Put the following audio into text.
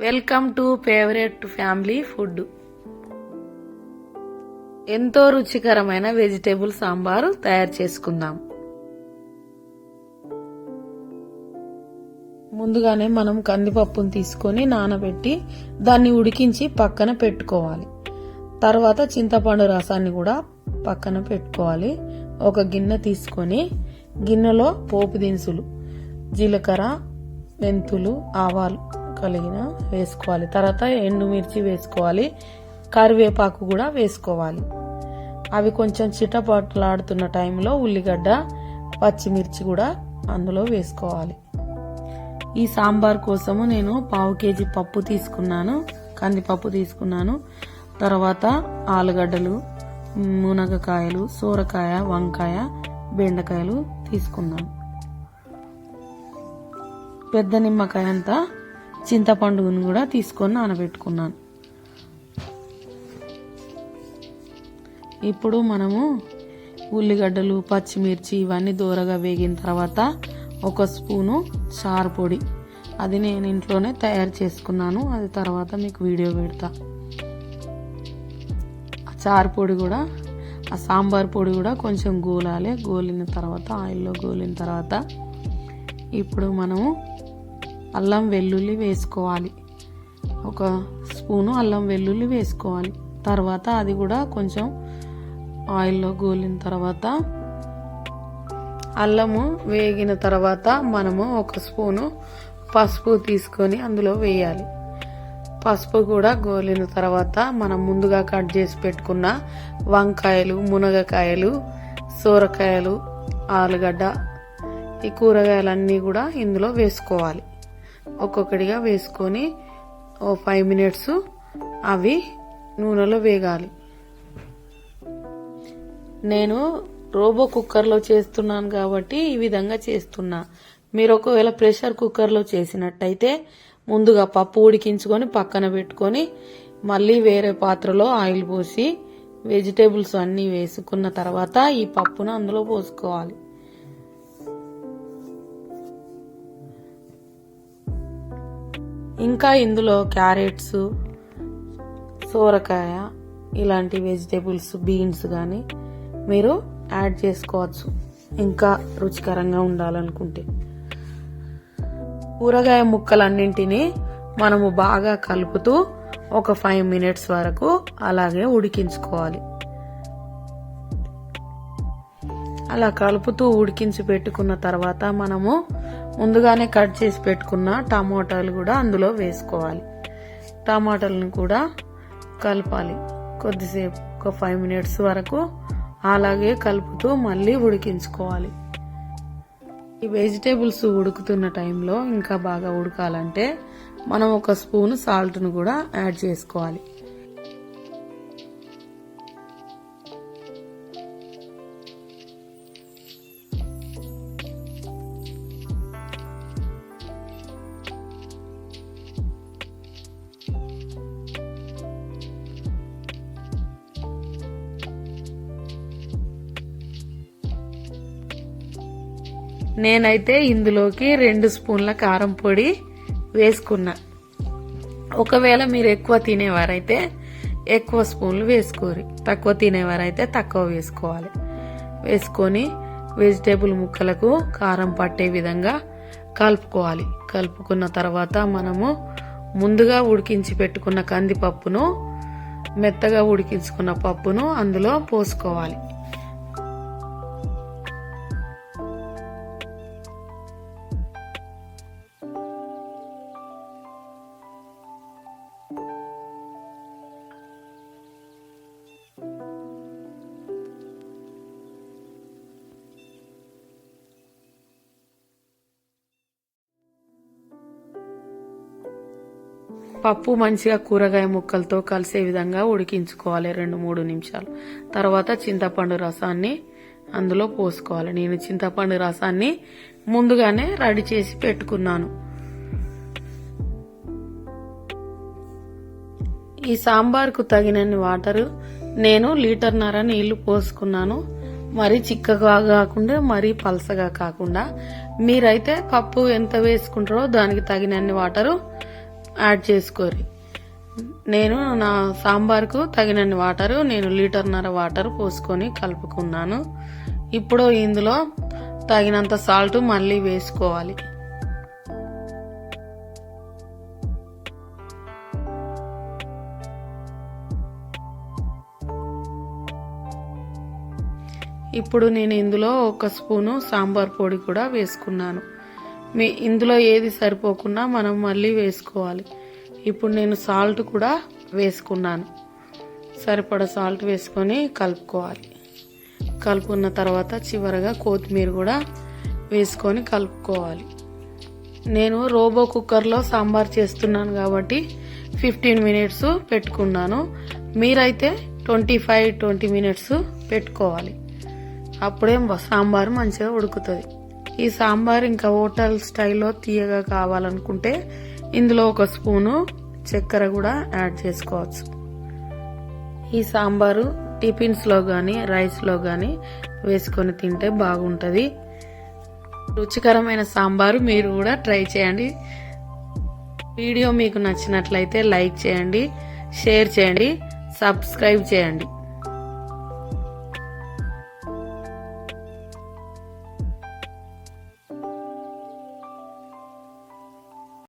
Welcome to favourite family food. ఎంతో రుచికరమైన vegetable sambar తయారు చేసుకుందాం. ముందుగానే మనం కందిపప్పును తీసుకొని నానబెట్టి దాన్ని ఉడికించి పక్కన పెట్టుకోవాలి. తర్వాత చింతపండు రసాన్ని కూడా పక్కన పెట్టుకోవాలి. ఒక గిన్నె తీసుకొని గిన్నెలో పోపు దినుసులు జీలకర్ర, మెంతులు, ఆవాలు కలిగిన వేసుకోవాలి. తర్వాత ఎండుమిర్చి వేసుకోవాలి. కరివేపాకు కూడా వేసుకోవాలి. అవి కొంచెం చిటపట్లాడుతున్న టైంలో ఉల్లిగడ్డ, పచ్చిమిర్చి కూడా అందులో వేసుకోవాలి. ఈ సాంబార్ కోసము నేను 1/2 కేజీ పప్పు తీసుకున్నాను, కందిపప్పు తీసుకున్నాను. తర్వాత ఆలుగడ్డలు, మునగకాయలు, సోరకాయ, వంకాయ, బెండకాయలు తీసుకున్నాను. పెద్ద నిమ్మకాయ అంతా చింతపండును కూడా తీసుకొని నానబెట్టుకున్నాను. ఇప్పుడు మనము ఉల్లిగడ్డలు, పచ్చిమిర్చి ఇవన్నీ దూరగా వేగిన తర్వాత 1 స్పూను చారు పొడి, అది నేను ఇంట్లోనే తయారు చేసుకున్నాను. అది తర్వాత మీకు వీడియో పెడతా. ఆ చారు పొడి కూడా, ఆ సాంబార్ పొడి కూడా కొంచెం గోలాలి. గోలిన తర్వాత ఆయిల్లో గోలిన తర్వాత ఇప్పుడు మనము అల్లం వెల్లుల్లి వేసుకోవాలి. 1 స్పూను అల్లం వెల్లుల్లి వేసుకోవాలి. తర్వాత అది కూడా కొంచెం ఆయిల్లో గోలిన తర్వాత అల్లము వేగిన తర్వాత మనము 1 స్పూను పసుపు తీసుకొని అందులో వేయాలి. పసుపు కూడా గోలిన తర్వాత మనం ముందుగా కట్ చేసి పెట్టుకున్న వంకాయలు, మునగకాయలు, సోరకాయలు, ఆలుగడ్డ, ఈ కూరగాయలన్నీ కూడా ఇందులో వేసుకోవాలి. ఒక్కొక్కటిగా వేసుకొని 5 మినిట్స్ అవి నూనెలో వేగాలి. నేను రోబో కుక్కర్లో చేస్తున్నాను కాబట్టి ఈ విధంగా చేస్తున్నా. మీరు ఒకవేళ ప్రెషర్ కుక్కర్లో చేసినట్టయితే ముందుగా పప్పు ఉడికించుకొని పక్కన పెట్టుకొని మళ్ళీ వేరే పాత్రలో ఆయిల్ పోసి వెజిటేబుల్స్ అన్నీ వేసుకున్న తర్వాత ఈ పప్పును అందులో పోసుకోవాలి. ఇంకా ఇందులో క్యారెట్స్, సోరకాయ ఇలాంటి వెజిటేబుల్స్, బీన్స్ కానీ మీరు యాడ్ చేసుకోవచ్చు ఇంకా రుచికరంగా ఉండాలనుకుంటే. కూరగాయ ముక్కలన్నింటినీ మనము బాగా కలుపుతూ ఒక 5 మినిట్స్ వరకు అలాగే ఉడికించుకోవాలి. అలా కలుపుతూ ఉడికించి పెట్టుకున్న తర్వాత మనము ముందుగానే కట్ చేసి పెట్టుకున్న టమాటాలు కూడా అందులో వేసుకోవాలి. టమాటాలను కూడా కలపాలి. కొద్దిసేపు ఒక 5 మినిట్స్ వరకు అలాగే కలుపుతూ మళ్ళీ ఉడికించుకోవాలి. ఈ వెజిటేబుల్స్ ఉడుకుతున్న టైంలో ఇంకా బాగా ఉడకాలంటే మనం 1 స్పూను సాల్ట్ను కూడా యాడ్ చేసుకోవాలి. నేనైతే ఇందులోకి 2 స్పూన్ల కారం పొడి వేసుకున్నా. ఒకవేళ మీరు ఎక్కువ తినేవారైతే ఎక్కువ స్పూన్లు వేసుకోరు, తక్కువ తినేవారైతే తక్కువ వేసుకోవాలి. వేసుకొని వెజిటేబుల్ ముక్కలకు కారం పట్టే విధంగా కలుపుకోవాలి. కలుపుకున్న తర్వాత మనము ముందుగా ఉడికించి పెట్టుకున్న కందిపప్పును, మెత్తగా ఉడికించుకున్న పప్పును అందులో పోసుకోవాలి. పప్పు మంచిగా కూరగాయ ముక్కలతో కలిసే విధంగా ఉడికించుకోవాలి 2-3 నిమిషాలు. తర్వాత చింతపండు రసాన్ని అందులో పోసుకోవాలి. నేను చింతపండు రసాన్ని ముందుగానే రెడీ చేసి పెట్టుకున్నాను. ఈ సాంబార్కు తగినన్ని వాటరు నేను 1.5 లీటర్ నీళ్లు పోసుకున్నాను. మరీ చిక్కగా కాకుండా మరీ పలసగా కాకుండా. మీరైతే పప్పు ఎంత వేసుకుంటారో దానికి తగినన్ని వాటరు యాడ్ చేసుకోరి. నేను నా సాంబార్కు తగినన్ని వాటర్, నేను 1.5 లీటర్ వాటర్ పోసుకొని కలుపుకున్నాను. ఇప్పుడు ఇందులో తగినంత సాల్ట్ మళ్ళీ వేసుకోవాలి. ఇప్పుడు నేను ఇందులో 1 స్పూను సాంబార్ పొడి కూడా వేసుకున్నాను. ఇందులో ఏది సరిపోకుండా మనం మళ్ళీ వేసుకోవాలి. ఇప్పుడు నేను సాల్ట్ కూడా వేసుకున్నాను. సరిపడా సాల్ట్ వేసుకొని కలుపుకోవాలి. కలుపుకున్న తర్వాత చివరగా కొత్తిమీర కూడా వేసుకొని కలుపుకోవాలి. నేను రోబో కుక్కర్లో సాంబార్ చేస్తున్నాను కాబట్టి 15 మినిట్స్ పెట్టుకున్నాను. మీరైతే 25-20 మినిట్స్ పెట్టుకోవాలి. అప్పుడే సాంబార్ మంచిగా ఉడుకుతుంది. ఈ సాంబార్ ఇంకా హోటల్ స్టైల్లో తీయగా కావాలనుకుంటే ఇందులో 1 స్పూను చక్కెర కూడా యాడ్ చేసుకోవచ్చు. ఈ సాంబారు టిఫిన్స్లో కానీ రైస్లో కానీ వేసుకొని తింటే బాగుంటుంది. రుచికరమైన సాంబారు మీరు కూడా ట్రై చేయండి. వీడియో మీకు నచ్చినట్లయితే లైక్ చేయండి, షేర్ చేయండి, సబ్స్క్రైబ్ చేయండి.